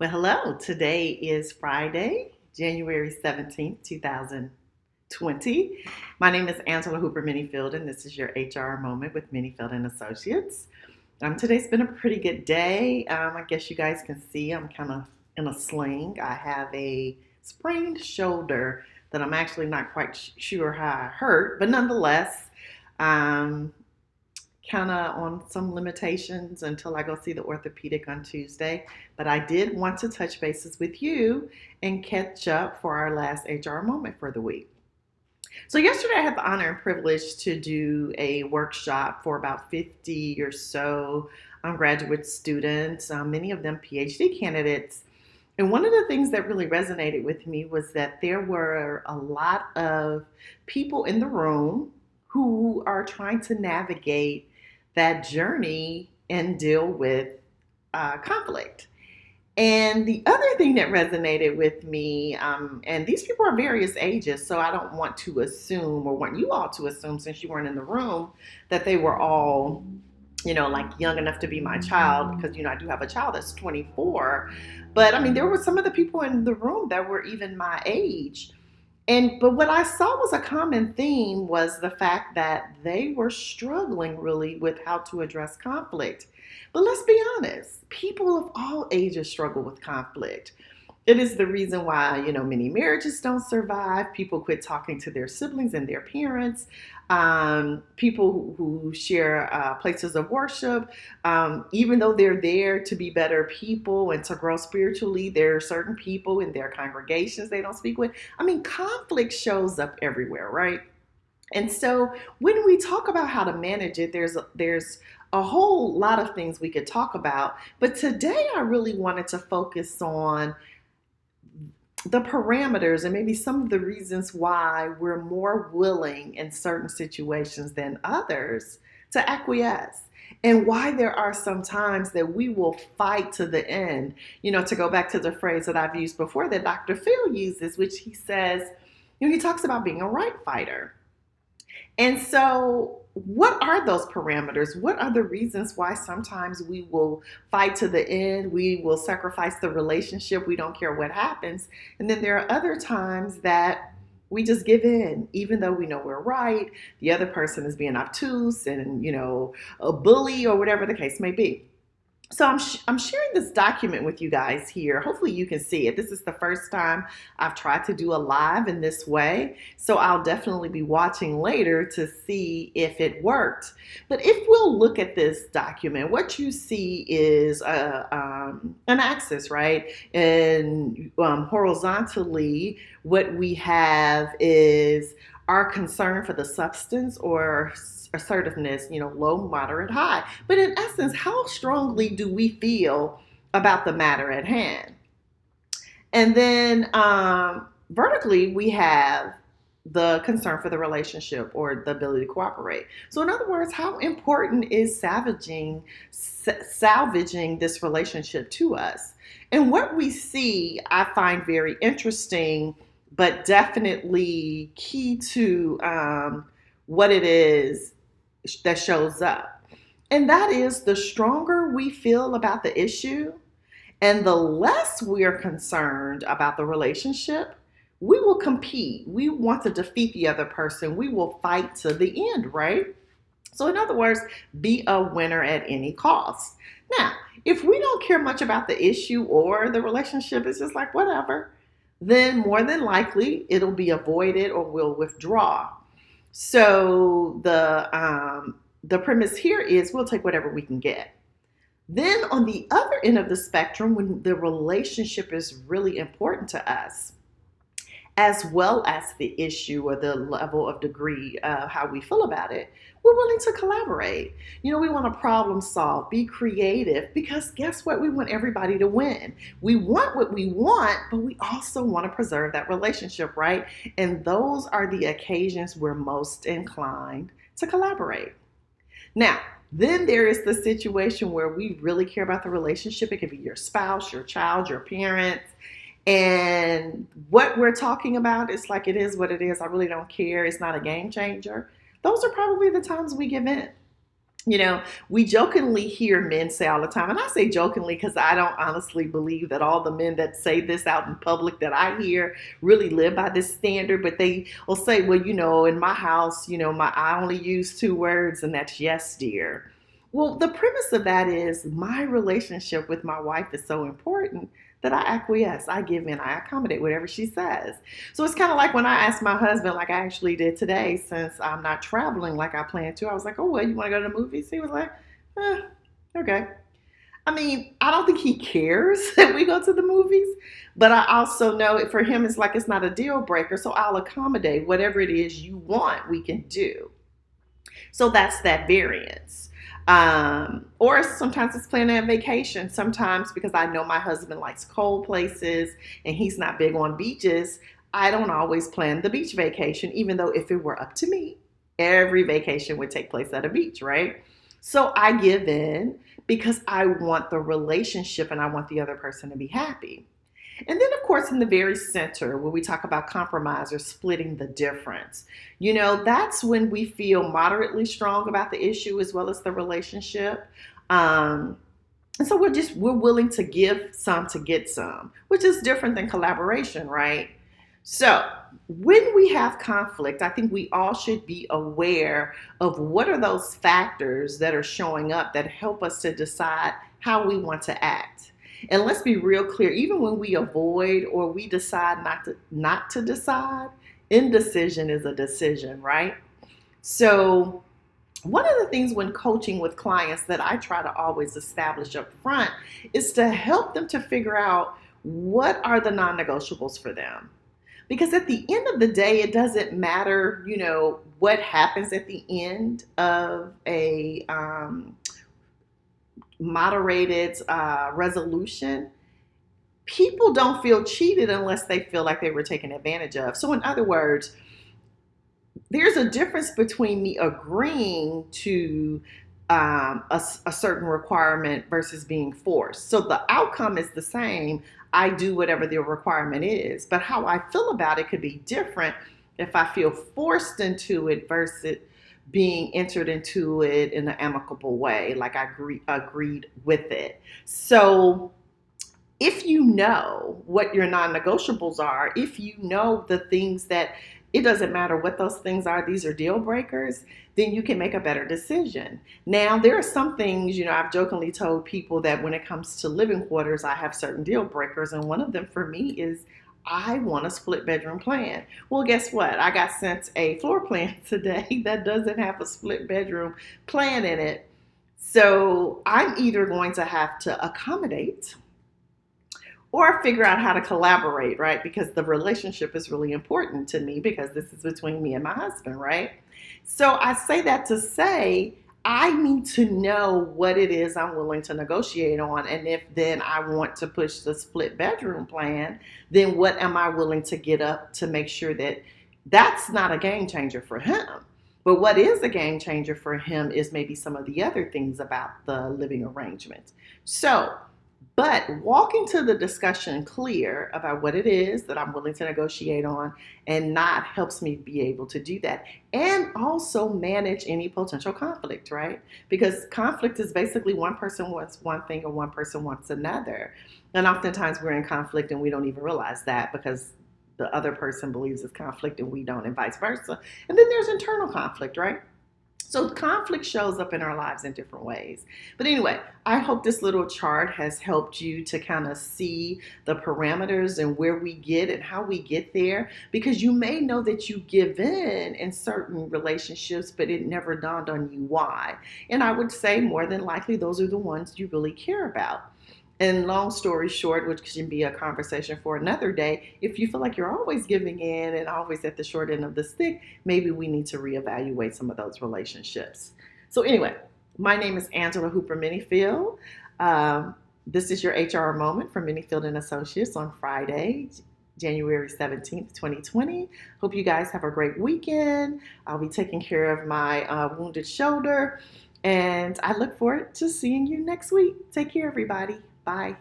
Well, hello. Today is Friday, January 17th, 2020. My name is Angela Hooper Menifield, and this is your HR moment with Menifield and Associates. Today's been a pretty good day. I guess you guys can see I'm kind of in a sling. I have a sprained shoulder that I'm actually not quite sure how I hurt, but nonetheless, um, kind of on some limitations until I go see the orthopedic on Tuesday. But I did want to touch bases with you and catch up for our last HR moment for the week. So, yesterday I had the honor and privilege to do a workshop for about 50 or so graduate students, many of them PhD candidates. And one of the things that really resonated with me was that there were a lot of people in the room who are trying to navigate that journey and deal with conflict. And the other thing that resonated with me, and these people are various ages, so I don't want to assume or want you all to assume, since you weren't in the room, that they were all, like young enough to be my child, because, I do have a child that's 24. But I mean, there were some of the people in the room that were even my age. But what I saw was a common theme was the fact that they were struggling really with how to address conflict. But let's be honest, people of all ages struggle with conflict. It is the reason why, many marriages don't survive. People quit talking to their siblings and their parents. People who share places of worship, even though they're there to be better people and to grow spiritually, there are certain people in their congregations they don't speak with. I mean, conflict shows up everywhere, right? And so when we talk about how to manage it, there's a whole lot of things we could talk about. But today I really wanted to focus on the parameters and maybe some of the reasons why we're more willing in certain situations than others to acquiesce, and why there are some times that we will fight to the end. To go back to the phrase that I've used before that Dr. Phil uses, which he says, he talks about being a right fighter. And so, what are those parameters? What are the reasons why sometimes we will fight to the end? We will sacrifice the relationship. We don't care what happens. And then there are other times that we just give in, even though we know we're right. The other person is being obtuse and, a bully or whatever the case may be. So I'm sharing this document with you guys here. Hopefully you can see it. This is the first time I've tried to do a live in this way. So I'll definitely be watching later to see if it worked. But if we'll look at this document, what you see is an axis, right? And horizontally, what we have is our concern for the substance or assertiveness, low, moderate, high. But in essence, how strongly do we feel about the matter at hand? And then vertically, we have the concern for the relationship or the ability to cooperate. So in other words, how important is salvaging this relationship to us? And what we see, I find very interesting, but definitely key to what it is that shows up. And that is, the stronger we feel about the issue and the less we are concerned about the relationship, we will compete. We want to defeat the other person. We will fight to the end, right? So in other words, be a winner at any cost. Now, if we don't care much about the issue or the relationship, it's just like whatever, then more than likely it'll be avoided or we'll withdraw. So the premise here is we'll take whatever we can get. Then on the other end of the spectrum, when the relationship is really important to us, as well as the issue or the level of degree of how we feel about it, we're willing to collaborate. We want to problem solve, be creative, because guess what? We want everybody to win. We want what we want, but we also want to preserve that relationship, right? And those are the occasions we're most inclined to collaborate. Now, then there is the situation where we really care about the relationship. It could be your spouse, your child, your parents. And what we're talking about is like, it is what it is. I really don't care. It's not a game changer. Those are probably the times we give in. You know, we jokingly hear men say all the time, and I say jokingly because I don't honestly believe that all the men that say this out in public that I hear really live by this standard. But they will say, well, in my house, I only use two words, and that's yes, dear. Well, the premise of that is my relationship with my wife is so important that I acquiesce, I give in, I accommodate whatever she says. So it's kind of like when I asked my husband, like I actually did today, since I'm not traveling like I planned to. I was like, oh, well, you want to go to the movies? He was like, okay. I mean, I don't think he cares that we go to the movies, but I also know for him, it's like it's not a deal breaker. So I'll accommodate whatever it is you want, we can do. So that's that variance. Or sometimes it's planning a vacation. Sometimes because I know my husband likes cold places and he's not big on beaches, I don't always plan the beach vacation, even though if it were up to me, every vacation would take place at a beach, right? So I give in because I want the relationship and I want the other person to be happy. And then, of course, in the very center, where we talk about compromise or splitting the difference, that's when we feel moderately strong about the issue as well as the relationship. And so we're willing to give some to get some, which is different than collaboration, right? So when we have conflict, I think we all should be aware of what are those factors that are showing up that help us to decide how we want to act. And let's be real clear, even when we avoid or we decide not to decide, indecision is a decision, right? So one of the things when coaching with clients that I try to always establish up front is to help them to figure out what are the non-negotiables for them. Because at the end of the day, it doesn't matter, what happens at the end of a moderated resolution. People don't feel cheated unless they feel like they were taken advantage of. So in other words, there's a difference between me agreeing to a certain requirement versus being forced. So the outcome is the same. I do whatever the requirement is, but how I feel about it could be different if I feel forced into it versus being entered into it in an amicable way, like I agreed with it. So if you know what your non-negotiables are, if you know the things that it doesn't matter what those things are, these are deal breakers, then you can make a better decision. Now, there are some things, I've jokingly told people that when it comes to living quarters, I have certain deal breakers. And one of them for me is I want a split bedroom plan. Well, guess what? I got sent a floor plan today that doesn't have a split bedroom plan in it. So I'm either going to have to accommodate or figure out how to collaborate, right? Because the relationship is really important to me because this is between me and my husband, right? So I say that to say I need to know what it is I'm willing to negotiate on. And if then I want to push the split bedroom plan, then what am I willing to get up to make sure that that's not a game changer for him? But what is a game changer for him is maybe some of the other things about the living arrangement. But walking to the discussion clear about what it is that I'm willing to negotiate on and not helps me be able to do that and also manage any potential conflict, right? Because conflict is basically one person wants one thing or one person wants another. And oftentimes we're in conflict and we don't even realize that because the other person believes it's conflict and we don't, and vice versa. And then there's internal conflict, right? So conflict shows up in our lives in different ways. But anyway, I hope this little chart has helped you to kind of see the parameters and where we get and how we get there. Because you may know that you give in certain relationships, but it never dawned on you why. And I would say more than likely those are the ones you really care about. And long story short, which can be a conversation for another day, if you feel like you're always giving in and always at the short end of the stick, maybe we need to reevaluate some of those relationships. So anyway, my name is Angela Hooper Menifield. This is your HR moment from Menifield and Associates on Friday, January 17th, 2020. Hope you guys have a great weekend. I'll be taking care of my wounded shoulder, and I look forward to seeing you next week. Take care, everybody. Bye.